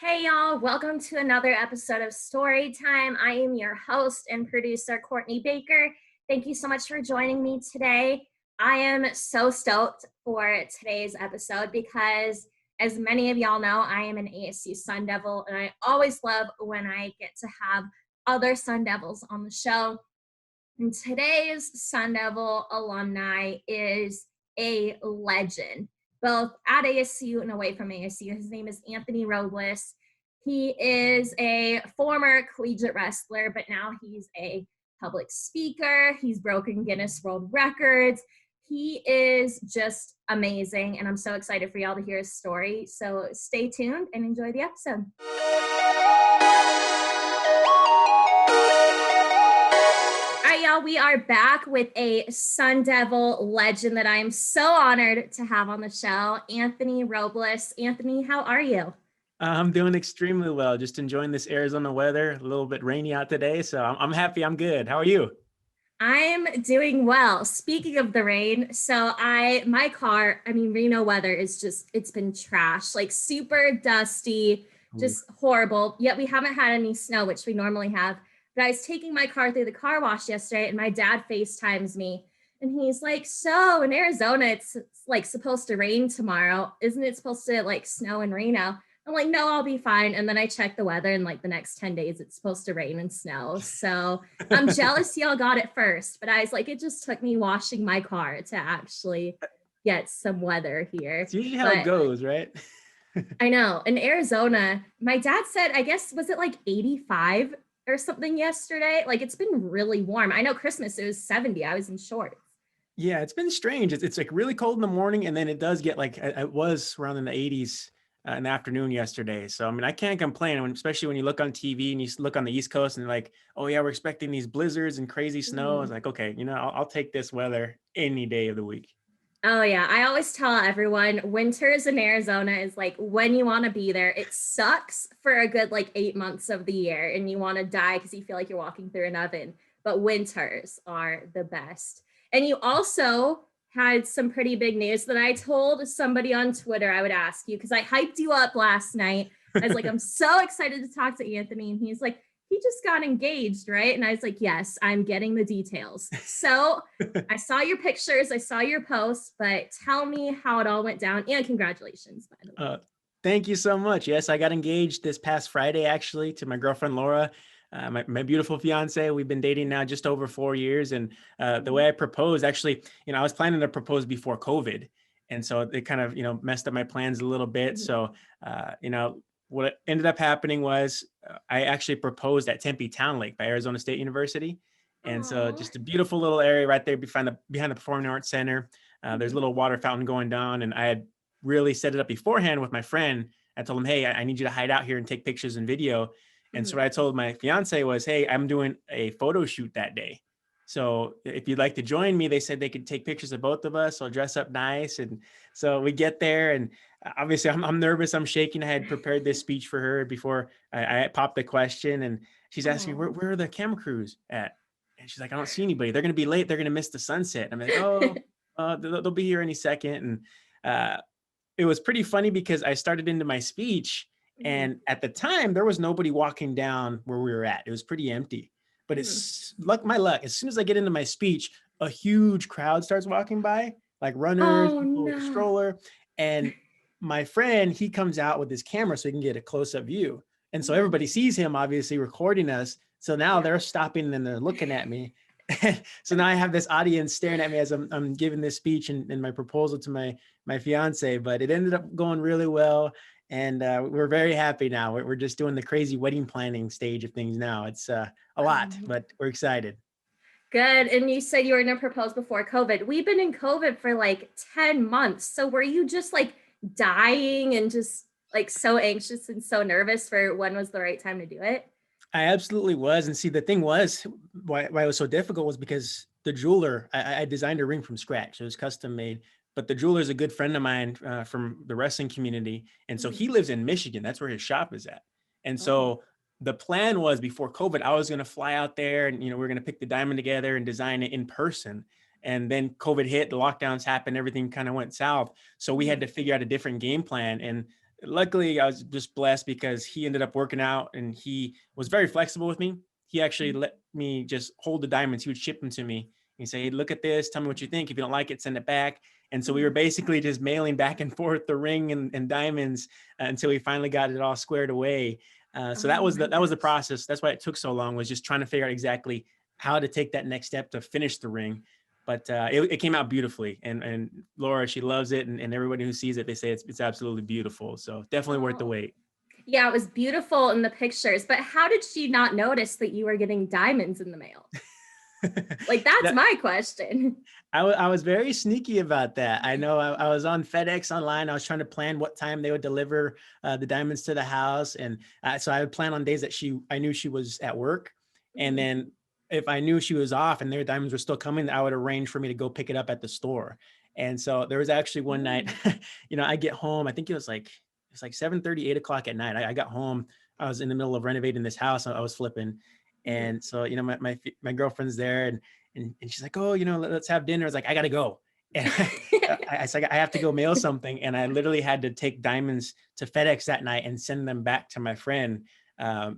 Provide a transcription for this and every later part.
Hey y'all, welcome to another episode of Story Time. I am your host and producer, Courtney Baker. Thank you so much for joining me today. I am so stoked for today's episode because, as many of y'all know, I am an ASU Sun Devil, and I always love when I get to have other Sun Devils on the show. And today's Sun Devil alumni is a legend, both at ASU and away from ASU. His name is Anthony Robles. He is a former collegiate wrestler, but now he's a public speaker. He's broken Guinness World Records. He is just amazing, and I'm so excited for y'all to hear his story. So stay tuned and enjoy the episode. Y'all, we are back with a Sun Devil legend that I am so honored to have on the show, Anthony Robles. Anthony, how are you? I'm doing extremely well. Just enjoying this Arizona weather. A little bit rainy out today, so I'm happy. I'm good. How are you? I'm doing well. Speaking of the rain, so my car, Reno weather is just, it's been trash, like super dusty, just horrible. Yet we haven't had any snow, which we normally have. But I was taking my car through the car wash yesterday, and my dad FaceTimes me, and he's like, so in Arizona, it's like supposed to rain tomorrow. Isn't it supposed to like snow in Reno? I'm like, no, I'll be fine. And then I checked the weather, and like the next 10 days, it's supposed to rain and snow. So I'm jealous y'all got it first. But I was like, it just took me washing my car to actually get some weather here. It's usually how it goes, right? I know. In Arizona, my dad said, I guess, was it like 85 or something yesterday? Like, it's been really warm. I know Christmas, it was 70. I was in shorts. Yeah, it's been strange. It's like really cold in the morning, and then it does get like, it was around in the 80s in the afternoon yesterday. So, I mean, I can't complain, especially when you look on TV and you look on the East Coast and like, oh yeah, we're expecting these blizzards and crazy snow. It's like, okay, I'll take this weather any day of the week. Oh yeah, I always tell everyone winters in Arizona is like when you want to be there. It sucks for a good like 8 months of the year, and you want to die because you feel like you're walking through an oven. But winters are the best. And you also had some pretty big news that I told somebody on Twitter I would ask you because I hyped you up last night. I was like, I'm so excited to talk to Anthony, and he's like, he just got engaged, right? And I was like, yes, I'm getting the details. So I saw your pictures, I saw your posts, but tell me how it all went down, and congratulations, by the way. Thank you so much. Yes, I got engaged this past Friday, actually, to my girlfriend, Laura, my beautiful fiance. We've been dating now just over 4 years. And the way I proposed, actually, I was planning to propose before COVID. And so it kind of, messed up my plans a little bit. So, what ended up happening was I actually proposed at Tempe Town Lake by Arizona State University. And so just a beautiful little area right there behind the Performing Arts Center. There's a little water fountain going down, and I had really set it up beforehand with my friend. I told him, hey, I need you to hide out here and take pictures and video. And so what I told my fiance was, hey, I'm doing a photo shoot that day. So if you'd like to join me, they said they could take pictures of both of us. I'll dress up nice. And so we get there, and obviously I'm nervous. I'm shaking. I had prepared this speech for her before I popped the question, and she's asking, where are the camera crews at? And she's like, I don't see anybody. They're going to be late. They're going to miss the sunset. I'm like, oh, they'll be here any second. And it was pretty funny because I started into my speech, and at the time there was nobody walking down where we were at. It was pretty empty. But it's my luck. As soon as I get into my speech, a huge crowd starts walking by, like runners, people with a stroller. And my friend, he comes out with his camera so he can get a close-up view. And so everybody sees him obviously recording us. So now they're stopping and they're looking at me. So now I have this audience staring at me as I'm giving this speech and my proposal to my fiance. But it ended up going really well. And we're very happy now. We're just doing the crazy wedding planning stage of things now. It's a lot, but we're excited. Good. And you said you were going to propose before COVID. We've been in COVID for like 10 months. So were you just like dying and just like so anxious and so nervous for when was the right time to do it? I absolutely was. And see, the thing was, why it was so difficult was because the jeweler, I designed a ring from scratch. It was custom made. But the jeweler is a good friend of mine from the wrestling community. And so he lives in Michigan. That's where his shop is at. And so the plan was before COVID, I was going to fly out there and, we're going to pick the diamond together and design it in person. And then COVID hit, the lockdowns happened, everything kind of went south. So we had to figure out a different game plan. And luckily I was just blessed because he ended up working out and he was very flexible with me. He actually let me just hold the diamonds. He would ship them to me. He'd say, hey, look at this. Tell me what you think. If you don't like it, send it back. And so we were basically just mailing back and forth the ring and diamonds until we finally got it all squared away. So that was the process. That's why it took so long, was just trying to figure out exactly how to take that next step to finish the ring. But it came out beautifully. And Laura, she loves it. And everybody who sees it, they say it's absolutely beautiful. So definitely worth the wait. Yeah, it was beautiful in the pictures. But how did she not notice that you were getting diamonds in the mail? Like, that's my question. I was very sneaky about that. I know I was on FedEx online. I was trying to plan what time they would deliver the diamonds to the house. And so I would plan on days that I knew she was at work. And then if I knew she was off and their diamonds were still coming, I would arrange for me to go pick it up at the store. And so there was actually one night, I get home, I think it was like 7:30, 8 o'clock at night. I got home. I was in the middle of renovating this house. I was flipping. And so, my girlfriend's there and she's like, oh, let's have dinner. I was like, I got to go. And I said, I have to go mail something. And I literally had to take diamonds to FedEx that night and send them back to my friend. So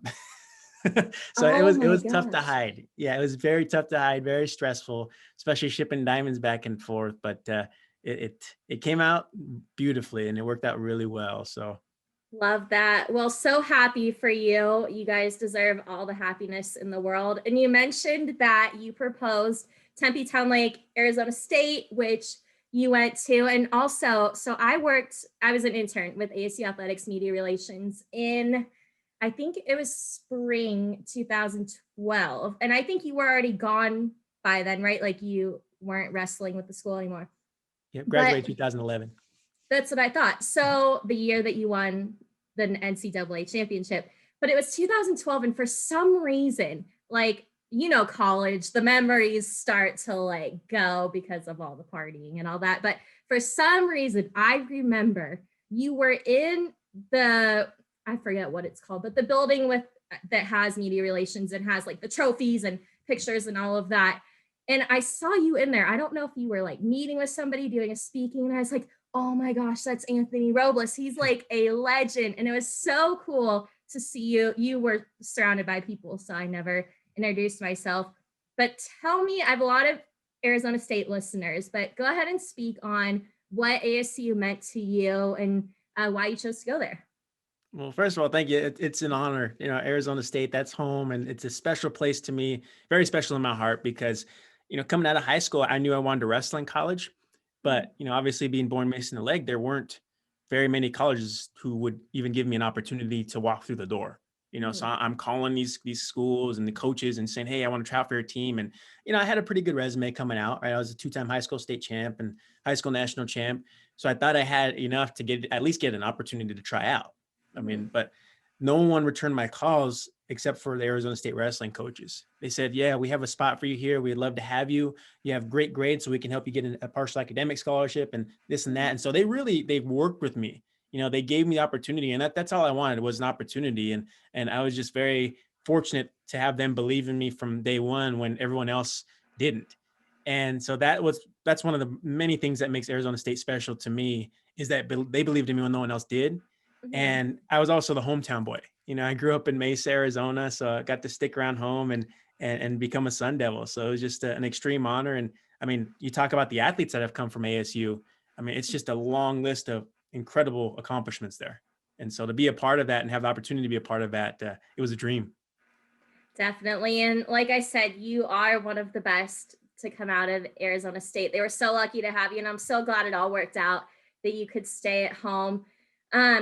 it was tough to hide. Yeah, it was very tough to hide, very stressful, especially shipping diamonds back and forth. But it came out beautifully and it worked out really well. So love that. Well, so happy for you. You guys deserve all the happiness in the world. And you mentioned that you proposed Tempe Town Lake, Arizona State, which you went to. And also, so I was an intern with ASU Athletics Media Relations in, I think it was spring 2012. And I think you were already gone by then, right? Like, you weren't wrestling with the school anymore. Yeah, graduated 2011. That's what I thought. So the year that you won the NCAA championship, but it was 2012. And for some reason, like, college, the memories start to like go because of all the partying and all that. But for some reason, I remember you were in I forget what it's called, but the building that has media relations and has like the trophies and pictures and all of that. And I saw you in there. I don't know if you were like meeting with somebody, doing a speaking, and I was like, oh my gosh, that's Anthony Robles. He's like a legend. And it was so cool to see you. You were surrounded by people, so I never introduced myself. But tell me, I have a lot of Arizona State listeners, but go ahead and speak on what ASU meant to you and why you chose to go there. Well, first of all, thank you. It's an honor. Arizona State, that's home. And it's a special place to me, very special in my heart because, coming out of high school, I knew I wanted to wrestle in college. But, obviously being born missing a leg, there weren't very many colleges who would even give me an opportunity to walk through the door. So I'm calling these schools and the coaches and saying, hey, I want to try out for your team. And, I had a pretty good resume coming out, right? I was a 2-time high school state champ and high school national champ. So I thought I had enough to at least get an opportunity to try out. But no one returned my calls except for the Arizona State wrestling coaches. They said, yeah, we have a spot for you here. We'd love to have you. You have great grades, so we can help you get a partial academic scholarship and this and that. And so they've worked with me. They gave me the opportunity, and that's all I wanted was an opportunity. And I was just very fortunate to have them believe in me from day one when everyone else didn't. And so that's one of the many things that makes Arizona State special to me, is that they believed in me when no one else did. And I was also the hometown boy. I grew up in Mesa, Arizona, so I got to stick around home and become a Sun Devil. So it was just an extreme honor. And you talk about the athletes that have come from ASU. It's just a long list of incredible accomplishments there. And so to be a part of that and have the opportunity to be a part of that, it was a dream. Definitely. And like I said, you are one of the best to come out of Arizona State. They were so lucky to have you. And I'm so glad it all worked out that you could stay at home.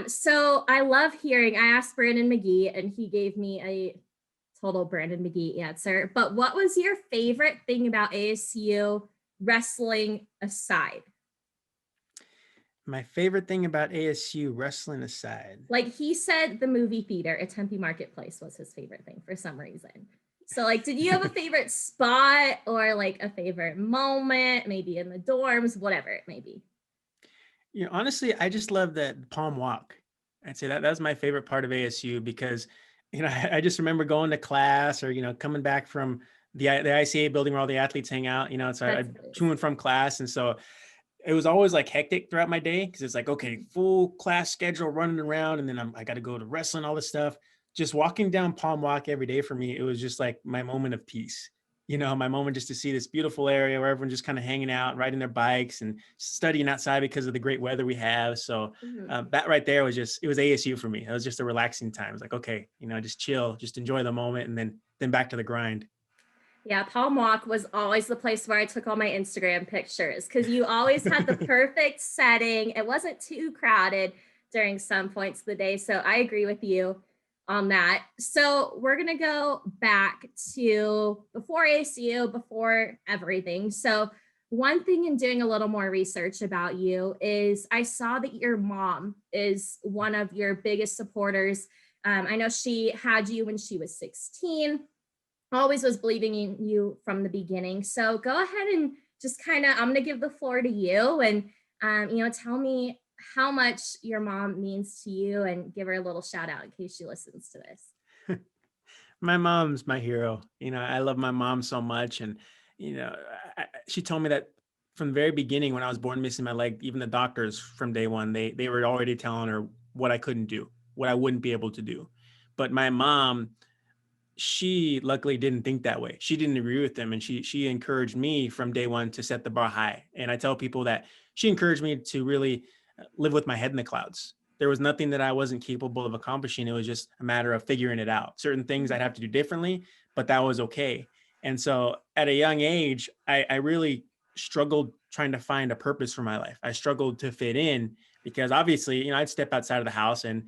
So I love hearing, I asked Brandon McGee and he gave me a total Brandon McGee answer, but what was your favorite thing about ASU, wrestling aside? My favorite thing about ASU, wrestling aside. Like, he said the movie theater at Tempe Marketplace was his favorite thing for some reason. So like, did you have a favorite spot or like a favorite moment, maybe in the dorms, whatever it may be? Honestly, I just love that Palm Walk. I'd say that was my favorite part of ASU because, I just remember going to class or, coming back from the ICA building where all the athletes hang out, so I'd to and from class. And so it was always like hectic throughout my day because it's like, okay, full class schedule running around. And then I got to go to wrestling, all this stuff. Just walking down Palm Walk every day for me, it was just like my moment of peace. My moment just to see this beautiful area where everyone's just kind of hanging out, riding their bikes and studying outside because of the great weather we have. So Mhm. that right there was it was ASU for me. It was just a relaxing time. It was like, okay, just chill, just enjoy the moment and then back to the grind. Yeah, Palm Walk was always the place where I took all my Instagram pictures because you always had the perfect setting. It wasn't too crowded during some points of the day. So I agree with you on that. So we're going to go back to before ACU, before everything. So, one thing in doing a little more research about you is I saw that your mom is one of your biggest supporters. I know she had you when she was 16, always was believing in you from the beginning. So go ahead and just kind of, I'm going to give the floor to you and, tell me how much your mom means to you and give her a little shout out in case she listens to this. My mom's my hero. I love my mom so much. And, you know, she told me that from the very beginning, when I was born missing my leg, even the doctors from day one, they were already telling her what I couldn't do, what I wouldn't be able to do. But my mom, she luckily didn't think that way. She didn't agree with them. And she encouraged me from day one to set the bar high. And I tell people that she encouraged me to really live with my head in the clouds. There was nothing that I wasn't capable of accomplishing. It was just a matter of figuring it out. Certain things I'd have to do differently, but that was okay. And so at a young age, I really struggled trying to find a purpose for my life. I struggled to fit in because obviously, I'd step outside of the house and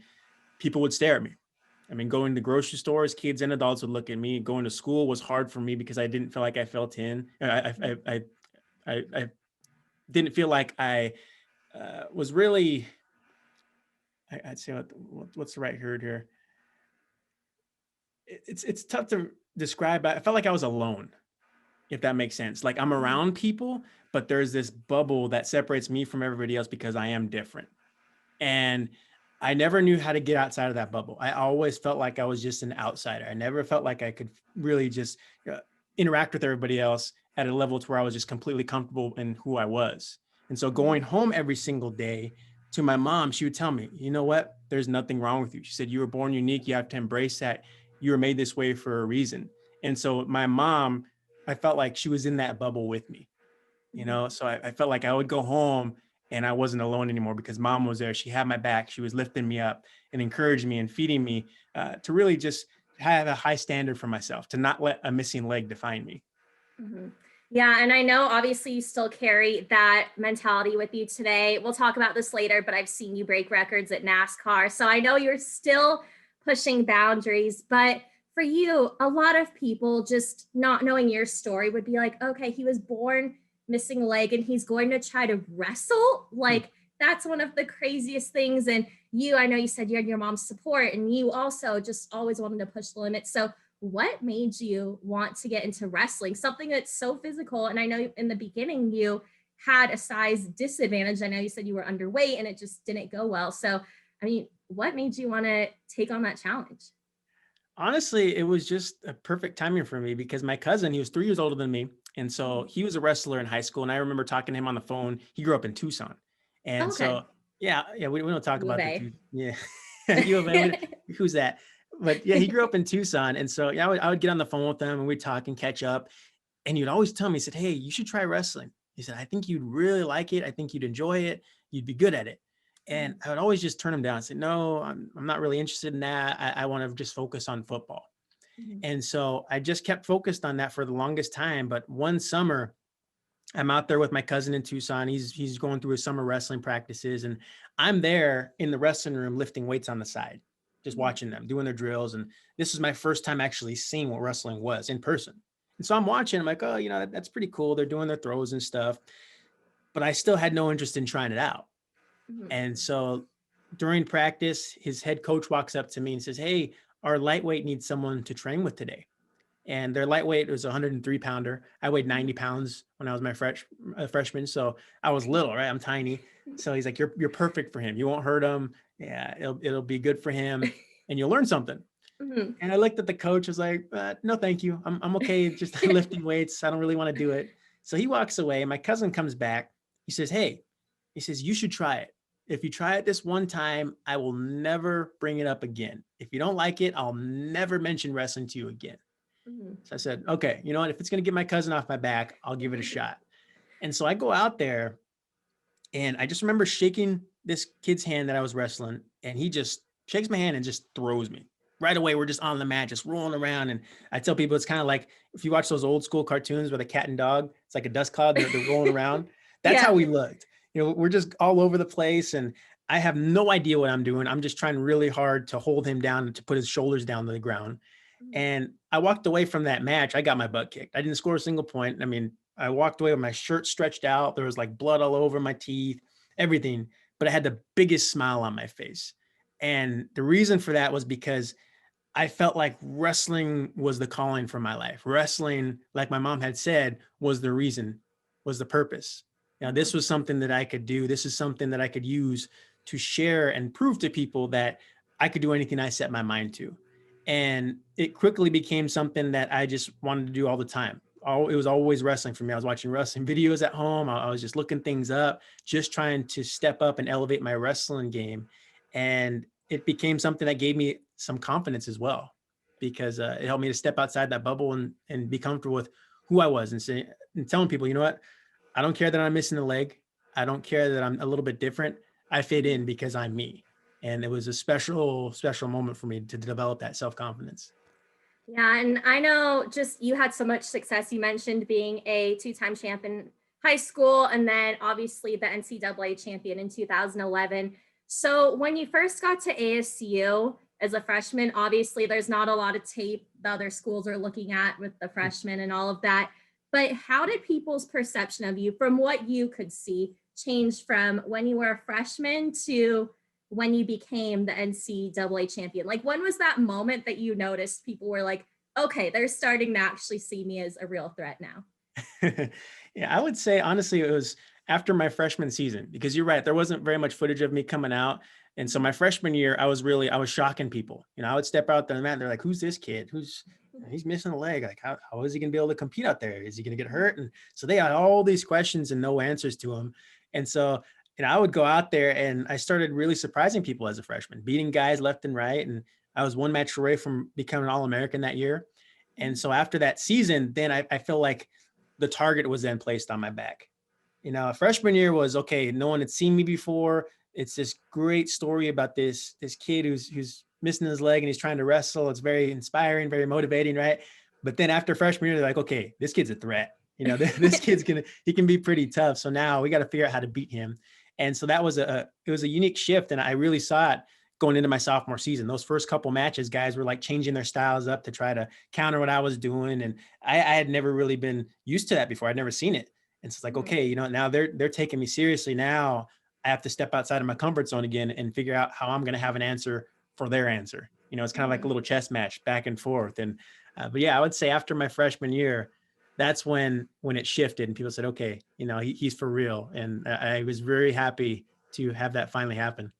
people would stare at me. I mean, going to grocery stores, kids and adults would look at me. Going to school was hard for me because I didn't feel like I felt in. I didn't feel like I was really. I'd say what's the right word here? It's tough to describe. I felt like I was alone, if that makes sense. Like I'm around people, but there's this bubble that separates me from everybody else because I am different. And I never knew how to get outside of that bubble. I always felt like I was just an outsider. I never felt like I could really just interact with everybody else at a level to where I was just completely comfortable in who I was. And so going home every single day to my mom, she would tell me, you know what? There's nothing wrong with you. She said, you were born unique. You have to embrace that. You were made this way for a reason. And so my mom, I felt like she was in that bubble with me, so I felt like I would go home and I wasn't alone anymore because mom was there. She had my back. She was lifting me up and encouraging me and feeding me to really just have a high standard for myself, to not let a missing leg define me. Mhm. Yeah, and I know obviously you still carry that mentality with you today. We'll talk about this later, but I've seen you break records at NASCAR. So I know you're still pushing boundaries. But for you, a lot of people just not knowing your story would be like, okay, he was born missing a leg and he's going to try to wrestle. Like, that's one of the craziest things. And you, I know you said you had your mom's support and you also just always wanted to push the limits. So what made you want to get into wrestling, something that's so physical? And I know in the beginning you had a size disadvantage. I know you said you were underweight and it just didn't go well. So, I mean, what made you want to take on that challenge? Honestly, it was just a perfect timing for me because my cousin, he was 3 years older than me. And so he was a wrestler in high school. And I remember talking to him on the phone. He grew up in Tucson. And Oh, okay. so, yeah, we don't talk U of about the A. two. Yeah. U of A, who's that? But yeah, he grew up in Tucson. And so, yeah, I would get on the phone with him and we'd talk and catch up. And he'd always tell me, he said, hey, you should try wrestling. He said, I think you'd really like it. I think you'd enjoy it. You'd be good at it. And I would always just turn him down and say, no, I'm not really interested in that. I want to just focus on football. Mhm. And so I just kept focused on that for the longest time. But one summer, I'm out there with my cousin in Tucson. He's going through his summer wrestling practices, and I'm there in the wrestling room lifting weights on the side, just watching them doing their drills. And this is my first time actually seeing what wrestling was in person. And so I'm watching. I'm like, oh, that's pretty cool. They're doing their throws and stuff, but I still had no interest in trying it out. Mhm. And so during practice, his head coach walks up to me and says, hey, our lightweight needs someone to train with today. And their lightweight was a 103 pounder. I weighed 90 pounds when I was my freshman. So I was little, right? I'm tiny. So he's like, you're perfect for him. You won't hurt him. Yeah, it'll be good for him and you'll learn something. Mhm. And I looked at the coach, was like, no, thank you. I'm okay just lifting weights. I don't really want to do it. So he walks away. My cousin comes back He says, hey, he says, you should try it. If you try it this one time, I will never bring it up again. If you don't like it, I'll never mention wrestling to you again. Mhm. So I said, okay, you know what? If it's going to get my cousin off my back, I'll give it a shot. And so I go out there, and I just remember shaking this kid's hand that I was wrestling, and he just shakes my hand and just throws me. Right away, we're just on the mat, just rolling around. And I tell people it's kind of like if you watch those old school cartoons with a cat and dog, it's like a dust cloud, they're rolling around. That's how Yeah. we looked. We're just all over the place, and I have no idea what I'm doing. I'm just trying really hard to hold him down and to put his shoulders down to the ground. Mhm. And I walked away from that match. I got my butt kicked. I didn't score a single point. I mean, I walked away with my shirt stretched out. There was like blood all over my teeth, everything. But I had the biggest smile on my face. And the reason for that was because I felt like wrestling was the calling for my life. Wrestling, like my mom had said, was the reason, was the purpose. This was something that I could do. This is something that I could use to share and prove to people that I could do anything I set my mind to. And it quickly became something that I just wanted to do all the time. It was always wrestling for me. I was watching wrestling videos at home. I was just looking things up, just trying to step up and elevate my wrestling game. And it became something that gave me some confidence as well, because it helped me to step outside that bubble and be comfortable with who I was, and telling people, you know what, I don't care that I'm missing a leg. I don't care that I'm a little bit different. I fit in because I'm me. And it was a special, special moment for me to develop that self-confidence. Yeah, and I know just you had so much success. You mentioned being a two-time champion high school and then obviously the NCAA champion in 2011. So when you first got to ASU as a freshman, obviously there's not a lot of tape the other schools are looking at with the freshmen and all of that. But how did people's perception of you, from what you could see, change from when you were a freshman to when you became the NCAA champion? Like, when was that moment that you noticed people were like, okay, they're starting to actually see me as a real threat now? Yeah, I would say honestly, it was after my freshman season, because you're right, there wasn't very much footage of me coming out. And so my freshman year, I was shocking people. I would step out there and they're like, who's this kid? He's missing a leg. Like, how is he going to be able to compete out there? Is he going to get hurt? And so they had all these questions and no answers to them. And so, I would go out there and I started really surprising people as a freshman, beating guys left and right. And I was one match away from becoming an All-American that year. And so after that season, then I feel like the target was then placed on my back. Freshman year was okay. No one had seen me before. It's this great story about this kid who's missing his leg and he's trying to wrestle. It's very inspiring, very motivating, right? But then after freshman year, they're like, okay, this kid's a threat. This kid's he can be pretty tough. So now we got to figure out how to beat him. And so that was it was a unique shift, and I really saw it going into my sophomore season. Those first couple matches, guys were like changing their styles up to try to counter what I was doing, and I had never really been used to that before. I'd never seen it. And so it's like, Mhm. okay, now they're taking me seriously. Now I have to step outside of my comfort zone again and figure out how I'm going to have an answer for their answer. It's kind of like a Mhm. little chess match back and forth. And but yeah, I would say after my freshman year, that's when it shifted and people said, okay, he's for real. And I was very happy to have that finally happen.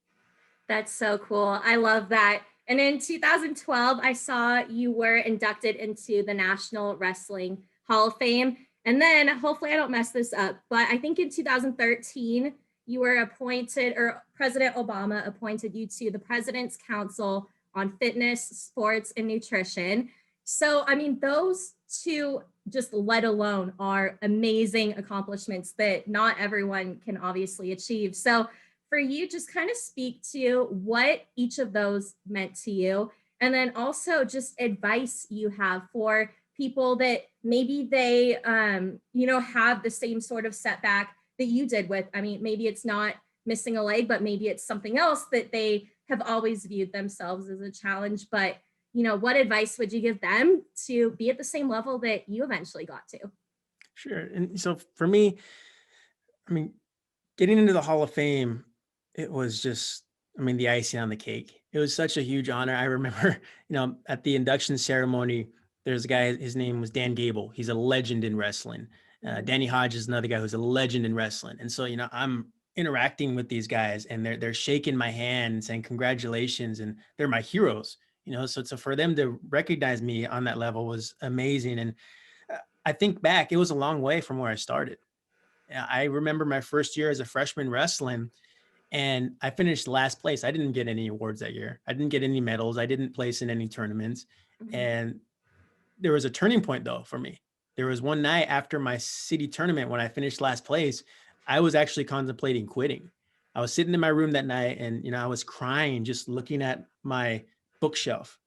That's so cool. I love that. And in 2012, I saw you were inducted into the National Wrestling Hall of Fame. And then, hopefully, I don't mess this up, but I think in 2013, you were appointed, or President Obama appointed you to the President's Council on Fitness, Sports, and Nutrition. So, I mean, those two, just let alone, are amazing accomplishments that not everyone can obviously achieve. So, for you, just kind of speak to what each of those meant to you, and then also just advice you have for people that maybe they have the same sort of setback that you did with, I mean, maybe it's not missing a leg, but maybe it's something else that they have always viewed themselves as a challenge. But what advice would you give them to be at the same level that you eventually got to? Sure. And so for me, I mean, getting into the Hall of Fame, it was just, I mean, the icing on the cake. It was such a huge honor. I remember, at the induction ceremony, there's a guy, his name was Dan Gable. He's a legend in wrestling. Danny Hodge is another guy who's a legend in wrestling. And so, I'm interacting with these guys and they're shaking my hand and saying congratulations, and they're my heroes. So for them to recognize me on that level was amazing. And I think back, it was a long way from where I started. I remember my first year as a freshman wrestling, and I finished last place. I didn't get any awards that year. I didn't get any medals. I didn't place in any tournaments. Mhm. And there was a turning point though for me. There was one night after my city tournament when I finished last place, I was actually contemplating quitting. I was sitting in my room that night and I was crying just looking at my bookshelf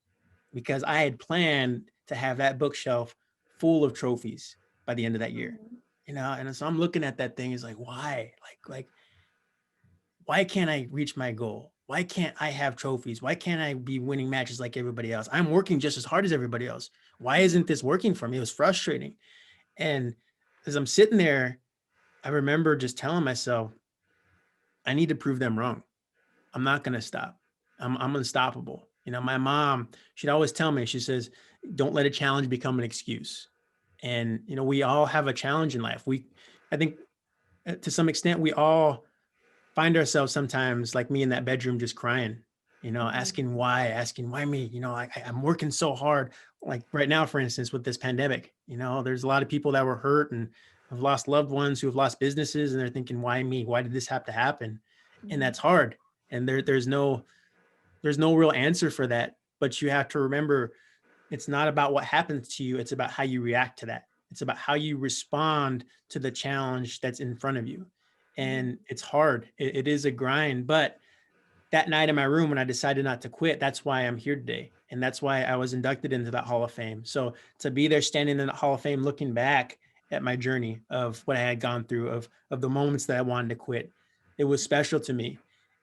because I had planned to have that bookshelf full of trophies by the end of that year. Mhm. And so I'm looking at that thing, it's like, why? Like why can't I reach my goal? Why can't I have trophies? Why can't I be winning matches like everybody else? I'm working just as hard as everybody else. Why isn't this working for me? It was frustrating. And as I'm sitting there, I remember just telling myself, I need to prove them wrong. I'm not going to stop. I'm unstoppable. My mom, she'd always tell me, she says, don't let a challenge become an excuse. And, we all have a challenge in life. I think to some extent, we all find ourselves sometimes like me in that bedroom just crying, Mhm. asking why me, I'm working so hard. Like right now, for instance, with this pandemic, there's a lot of people that were hurt and have lost loved ones who have lost businesses, and they're thinking, why me? Why did this have to happen? And Mhm. that's hard. And there's no real answer for that. But you have to remember, it's not about what happens to you. It's about how you react to that. It's about how you respond to the challenge that's in front of you. Mhm. And it's hard. It is a grind. But that night in my room, when I decided not to quit, that's why I'm here today. And that's why I was inducted into that Hall of Fame. So to be there standing in the Hall of Fame, looking back at my journey of what I had gone through, of the moments that I wanted to quit, it was special to me.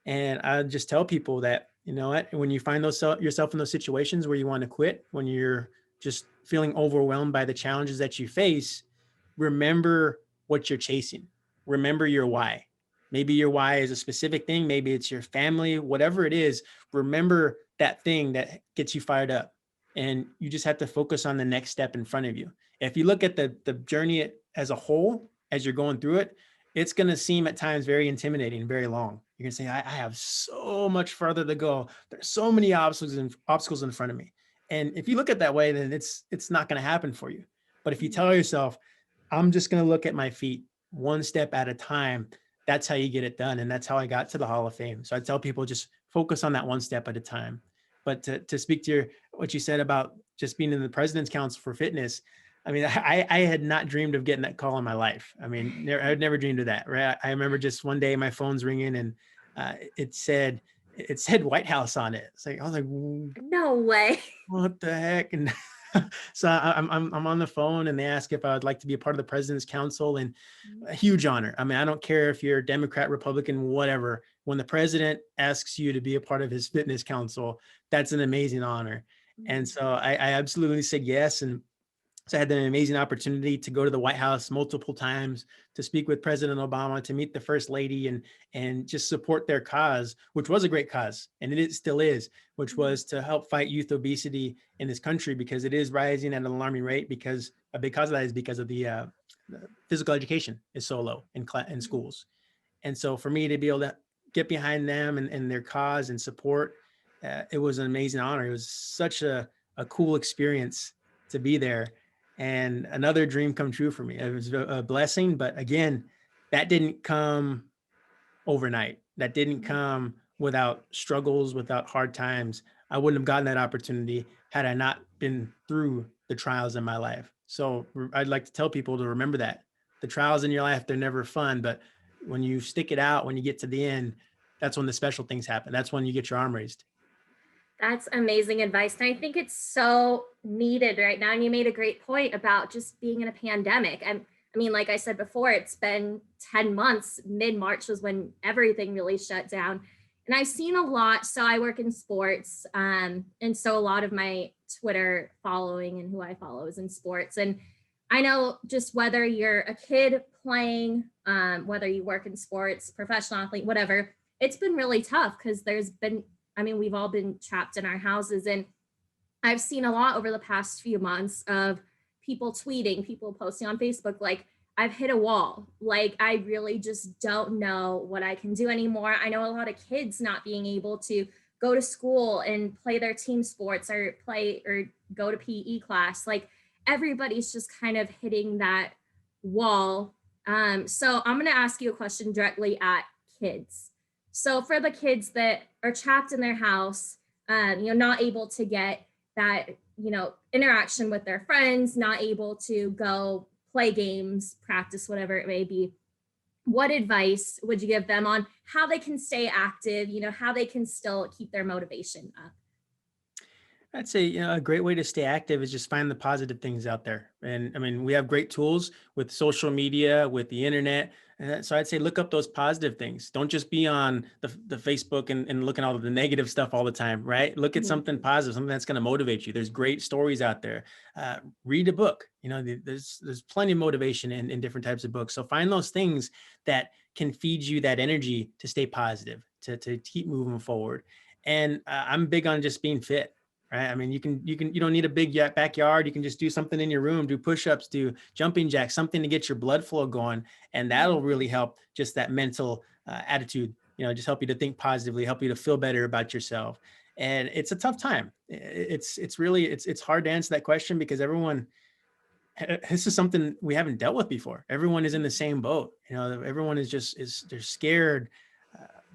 And I just tell people that, what, when you find yourself in those situations where you want to quit, when you're just feeling overwhelmed by the challenges that you face, remember what you're chasing. Remember your why. Maybe your why is a specific thing. Maybe it's your family, whatever it is. Remember that thing that gets you fired up. And you just have to focus on the next step in front of you. If you look at the journey as a whole, as you're going through it, it's going to seem at times very intimidating, very long. You're going to say, I have so much further to go. There's so many obstacles in front of me. And if you look at that way, then it's not going to happen for you. But if you Mhm. tell yourself, I'm just going to look at my feet one step at a time, that's how you get it done. And that's how I got to the Hall of Fame. So I tell people, just focus on that one step at a time. But to speak to what you said about just being in the President's Council for Fitness, I mean, I had not dreamed of getting that call in my life. I mean, I had never dreamed of that. Right. I remember just one day my phone's ringing and it said White House on it. It's like, I was like, No way. what the heck? And so I'm on the phone and they ask if I would like to be a part of the President's Council, and a huge honor. I mean, I don't care if you're Democrat, Republican, whatever. When the president asks you to be a part of his fitness council, that's an amazing honor. And Mhm. so I absolutely said yes. And so I had an amazing opportunity to go to the White House multiple times, to speak with President Obama, to meet the First Lady, and just support their cause, which was a great cause, and still is, which Mhm. was to help fight youth obesity in this country, because it is rising at an alarming rate. Because a big cause of that is because of the physical education is so low in Mhm. schools. And so for me to be able to get behind them and their cause and support, it was an amazing honor. It was such a cool experience to be there, and another dream come true for me. It was a blessing, but again, that didn't come overnight. That didn't Mhm. come without struggles, without hard times. I wouldn't have gotten that opportunity had I not been through the trials in my life. So I'd like to tell people to remember that the trials in your life, they're never fun, but when you stick it out, when you get to the end, that's when the special things happen. That's when you get your arm raised. That's amazing advice. And I think it's so needed right now. And you made a great point about just being in a pandemic. I mean, like I said before, it's been 10 months. Mid March was when everything really shut down. And I've seen a lot. So I work in sports. And so a lot of my Twitter following and who I follow is in sports. And I know just whether you're a kid playing, whether you work in sports, professional athlete, whatever, it's been really tough because there's been, I mean, we've all been trapped in our houses. And I've seen a lot over the past few months of people tweeting, people posting on Facebook, like, I've hit a wall. Like, I really just don't know what I can do anymore. I know a lot of kids not being able to go to school and play their team sports or play or go to PE class. Like, everybody's just kind of hitting that wall So I'm going to ask you a question directly at kids. So for the kids that are trapped in their house, not able to get that, interaction with their friends, not able to go play games, practice, whatever it may be, what advice would you give them on how they can stay active, how they can still keep their motivation up? I'd say, a great way to stay active is just find the positive things out there. And I mean, we have great tools with social media, with the internet. And so I'd say look up those positive things. Don't just be on the Facebook and looking at all of the negative stuff all the time, right? Look at Mhm. something positive, something that's going to motivate you. There's great stories out there. Read a book. There's plenty of motivation in different types of books. So find those things that can feed you that energy to stay positive, to keep moving forward. And I'm big on just being fit. Right. I mean, you don't need a big backyard. You can just do something in your room, do push-ups, do jumping jacks, something to get your blood flow going. And that'll really help just that mental attitude, just help you to think positively, help you to feel better about yourself. And it's a tough time. It's hard to answer that question because this is something we haven't dealt with before. Everyone is in the same boat. Everyone they're scared.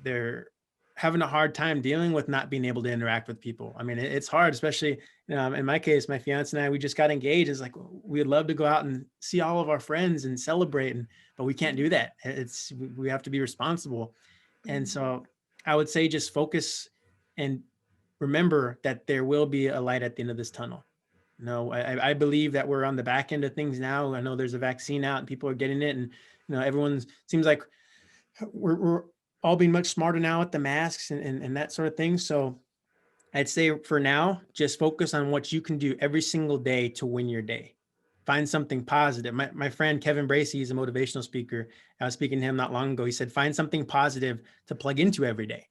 They're having a hard time dealing with not being able to interact with people. I mean, it's hard, especially, in my case, my fiance and I, we just got engaged. It's like, we'd love to go out and see all of our friends and celebrate, but we can't do that. We have to be responsible. And so I would say just focus and remember that there will be a light at the end of this tunnel. I believe that we're on the back end of things now. I know there's a vaccine out and people are getting it, and everyone seems like we're all being much smarter now with the masks and that sort of thing. So I'd say for now, just focus on what you can do every single day to win your day. Find something positive. My friend Kevin Bracey, he's a motivational speaker. I was speaking to him not long ago. He said, find something positive to plug into every day.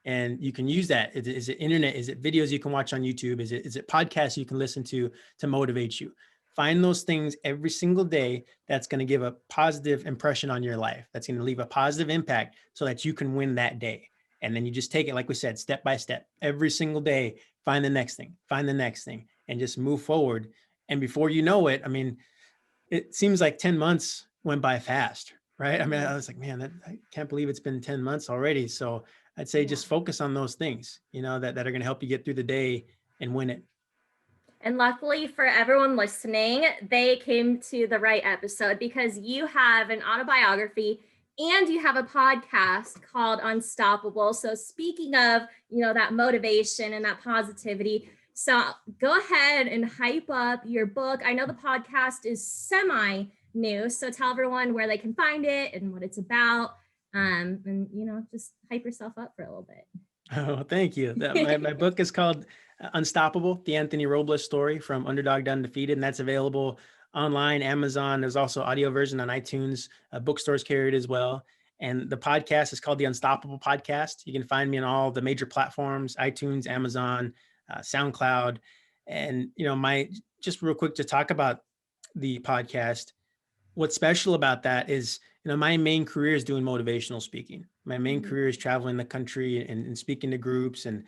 And you can use that. Is it internet? Is it videos you can watch on YouTube? Is it podcasts you can listen to motivate you? Find those things every single day that's going to give a positive impression on your life. That's going to leave a positive impact so that you can win that day. And then you just take it, like we said, step by step. Every single day, find the next thing, and just move forward. And before you know it, I mean, it seems like 10 months went by fast, right? I mean, I was like, man, I can't believe it's been 10 months already. So I'd say just focus on those things, that are going to help you get through the day and win it. And luckily for everyone listening, they came to the right episode because you have an autobiography and you have a podcast called Unstoppable. So speaking of, that motivation and that positivity, so go ahead and hype up your book. I know the podcast is semi new, so tell everyone where they can find it and what it's about. And just hype yourself up for a little bit. Oh, thank you. My book is called Unstoppable, the Anthony Robles story from underdog to undefeated. And that's available online, Amazon. There's also audio version on iTunes. Bookstores carry it as well. And the podcast is called the Unstoppable Podcast. You can find me on all the major platforms, iTunes, Amazon, SoundCloud. And, just real quick to talk about the podcast. What's special about that is, my main career is doing motivational speaking. My main career is traveling the country and speaking to groups. And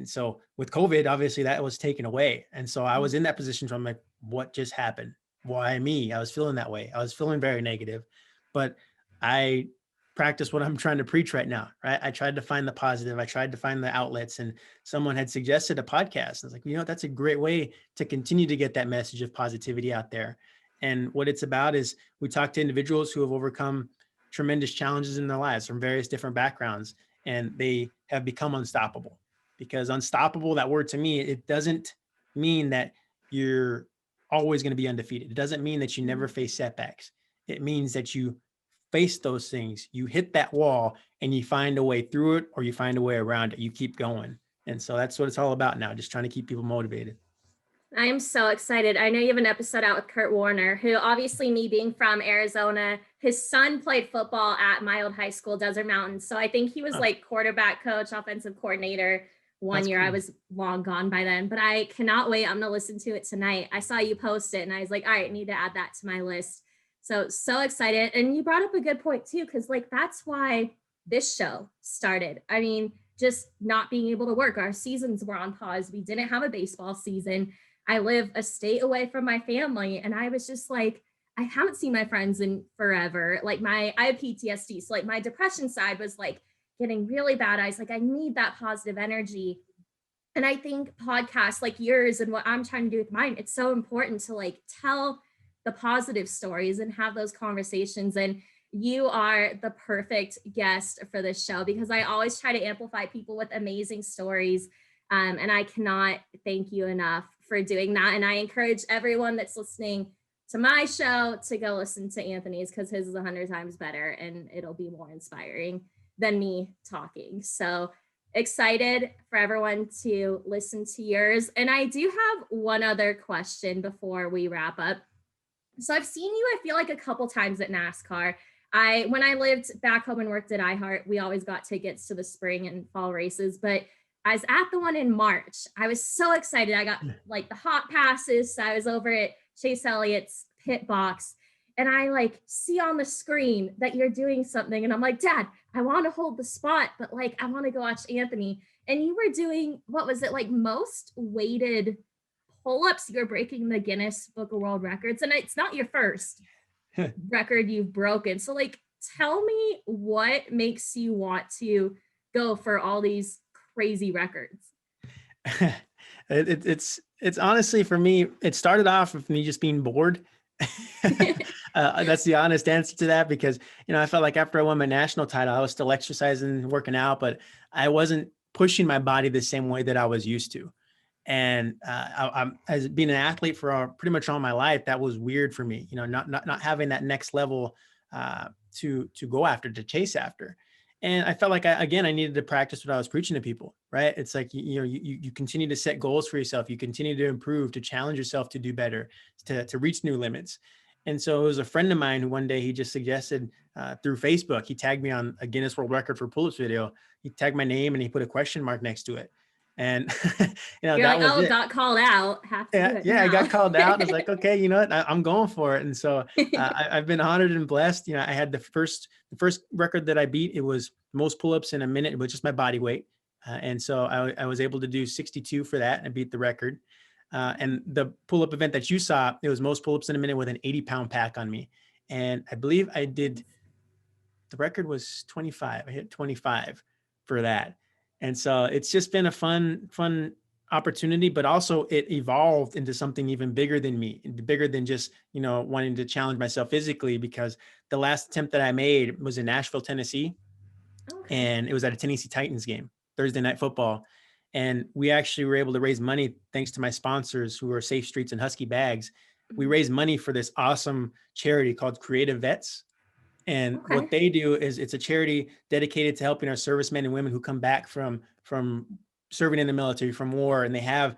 so with COVID, obviously that was taken away. And so I was in that position where I'm like, what just happened? Why me? I was feeling that way. I was feeling very negative, but I practice what I'm trying to preach right now, right? I tried to find the positive. I tried to find the outlets, and someone had suggested a podcast. I was like, that's a great way to continue to get that message of positivity out there. And what it's about is we talk to individuals who have overcome tremendous challenges in their lives from various different backgrounds, and they have become unstoppable. Because unstoppable, that word to me, it doesn't mean that you're always going to be undefeated. It doesn't mean that you never face setbacks. It means that you face those things, you hit that wall, and you find a way through it, or you find a way around it. You keep going. And so that's what it's all about now, just trying to keep people motivated. I am so excited. I know you have an episode out with Kurt Warner, who obviously, me being from Arizona, his son played football at my old high school, Desert Mountain. So I think he was like quarterback coach, offensive coordinator one year. Cool. I was long gone by then, but I cannot wait. I'm going to listen to it tonight. I saw you post it and I was like, all right, I need to add that to my list. So excited. And you brought up a good point too, because that's why this show started. I mean, just not being able to work. Our seasons were on pause. We didn't have a baseball season. I live a state away from my family. And I was just like, I haven't seen my friends in forever. Like I have PTSD. So like my depression side was like getting really bad eyes. Like I need that positive energy. And I think podcasts like yours and what I'm trying to do with mine, it's so important to like tell the positive stories and have those conversations. And you are the perfect guest for this show because I always try to amplify people with amazing stories. And I cannot thank you enough for doing that. And I encourage everyone that's listening to my show to go listen to Anthony's because his is 100 times better and it'll be more inspiring than me talking. So excited for everyone to listen to yours. And I do have one other question before we wrap up. So I've seen you, I feel like a couple times at NASCAR. When I lived back home and worked at iHeart, we always got tickets to the spring and fall races. But I was at the one in March. I was so excited. I got like the hot passes. So I was over at Chase Elliott's pit box and I like see on the screen that you're doing something. And I'm like, Dad, I want to hold the spot, but like, I want to go watch Anthony. And you were doing, what was it, like most weighted pull-ups? You're breaking the Guinness Book of World Records. And it's not your first record you've broken. So like, tell me what makes you want to go for all these crazy records. It's honestly, for me, it started off with me just being bored. That's the honest answer to that, because, I felt like after I won my national title, I was still exercising, working out, but I wasn't pushing my body the same way that I was used to. And I'm, as being an athlete for pretty much all my life, that was weird for me, not having that next level to go after, to chase after. And I felt like I needed to practice what I was preaching to people, right? It's like, you continue to set goals for yourself. You continue to improve, to challenge yourself to do better, to reach new limits. And so it was a friend of mine who one day he just suggested through Facebook, he tagged me on a Guinness World Record for pull-ups video. He tagged my name and he put a question mark next to it. And You're that like, was it. Got called out. Have to do it now. I got called out. I was like, okay, you know what? I'm going for it. And so I've been honored and blessed. I had the first record that I beat. It was most pull-ups in a minute. It was just my body weight. And so I was able to do 62 for that and beat the record. And the pull-up event that you saw, it was most pull-ups in a minute with an 80-pound pack on me. And I believe the record was 25. I hit 25 for that. And so it's just been a fun opportunity, but also it evolved into something even bigger than me, bigger than just, wanting to challenge myself physically, because the last attempt that I made was in Nashville, Tennessee. Okay. And it was at a Tennessee Titans game, Thursday Night Football. And we actually were able to raise money thanks to my sponsors, who are Safe Streets and Husky Bags. We raised money for this awesome charity called Creative Vets. And what they do is it's a charity dedicated to helping our servicemen and women who come back from serving in the military, from war, and they have,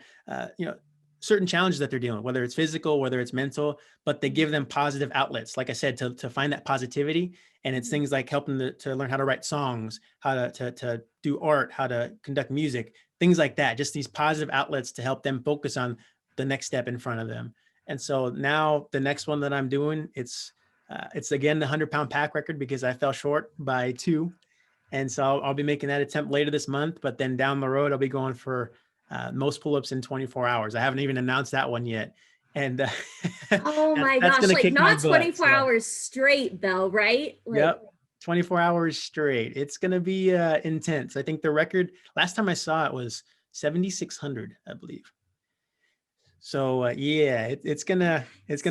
certain challenges that they're dealing with, whether it's physical, whether it's mental, but they give them positive outlets, like I said, to find that positivity. And it's things like helping to learn how to write songs, how to do art, how to conduct music, things like that, just these positive outlets to help them focus on the next step in front of them. And so now the next one that I'm doing, it's again the 100-pound pack record, because I fell short by 2. And so I'll be making that attempt later this month, but then down the road, I'll be going for most pull-ups in 24 hours. I haven't even announced that one yet. And oh my gosh, like not 24 hours straight though, right? Yep. 24 hours straight. It's going to be intense. I think the record last time I saw it was 7,600, I believe. So it's gonna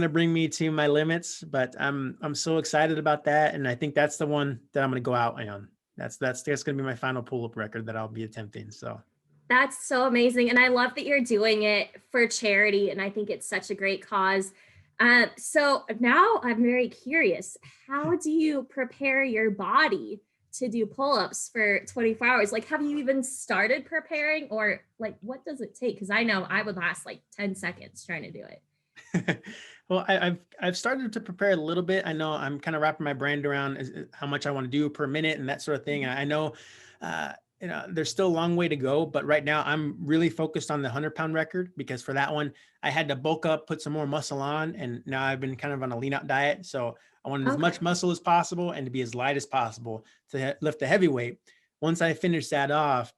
bring me to my limits, but I'm so excited about that, and I think that's the one that I'm gonna go out on. That's gonna be my final pull-up record that I'll be attempting. So that's so amazing, and I love that you're doing it for charity, and I think it's such a great cause. So now I'm very curious. How do you prepare your body to do pull-ups for 24 hours? Like, have you even started preparing, or like, what does it take? Because I know I would last like 10 seconds trying to do it. Well, I've started to prepare a little bit. I know I'm kind of wrapping my brain around how much I want to do per minute and that sort of thing. And I know, there's still a long way to go, but right now I'm really focused on the 100-pound record, because for that one, I had to bulk up, put some more muscle on. And now I've been kind of on a lean out diet. So I wanted as much muscle as possible and to be as light as possible to lift the heavy weight. Once I finish that off,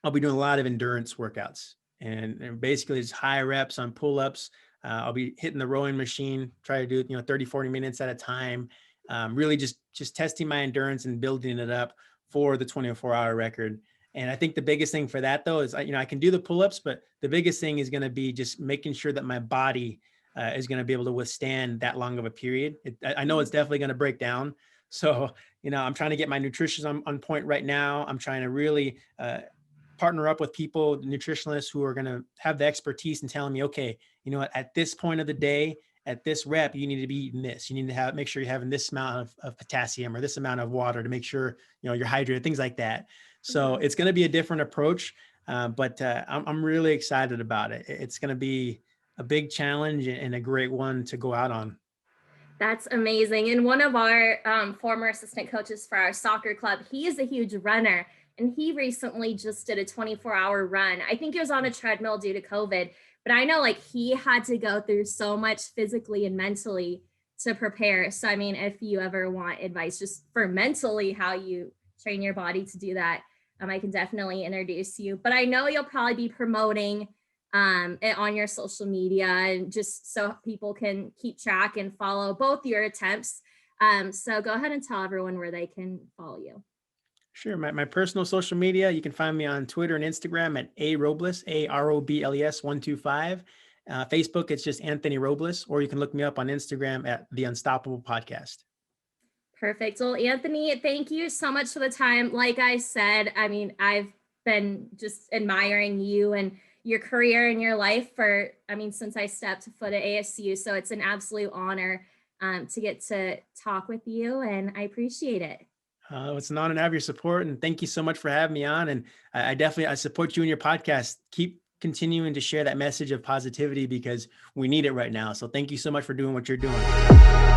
I'll be doing a lot of endurance workouts and basically just high reps on pull-ups, I'll be hitting the rowing machine, try to do, 30, 40 minutes at a time. Really just testing my endurance and building it up for the 24-hour record. And I think the biggest thing for that though is, I can do the pull-ups, but the biggest thing is going to be just making sure that my body is going to be able to withstand that long of a period. I know it's definitely going to break down. So, I'm trying to get my nutrition on point right now. I'm trying to really partner up with people, nutritionists who are going to have the expertise and telling me, okay, at this point of the day, at this rep, you need to be eating this. You need to make sure you're having this amount of potassium or this amount of water to make sure, you're hydrated, things like that. So it's going to be a different approach, but I'm really excited about it. It's going to be a big challenge and a great one to go out on. That's amazing. And one of our former assistant coaches for our soccer club, he is a huge runner, and he recently just did a 24-hour run. I think it was on a treadmill due to COVID, but I know like he had to go through so much physically and mentally to prepare. So, I mean, if you ever want advice just for mentally how you train your body to do that, I can definitely introduce you. But I know you'll probably be promoting it on your social media, and just so people can keep track and follow both your attempts. So go ahead and tell everyone where they can follow you. Sure. My personal social media, you can find me on Twitter and Instagram at Robles, AROBLES 125. Facebook, it's just Anthony Robles, or you can look me up on Instagram at The Unstoppable Podcast. Perfect. Well, Anthony, thank you so much for the time. Like I said, I mean, I've been just admiring you and your career and your life since I stepped foot at ASU. So it's an absolute honor to get to talk with you, and I appreciate it. It's an honor to have your support, and thank you so much for having me on. And I support you in your podcast. Keep continuing to share that message of positivity because we need it right now. So thank you so much for doing what you're doing.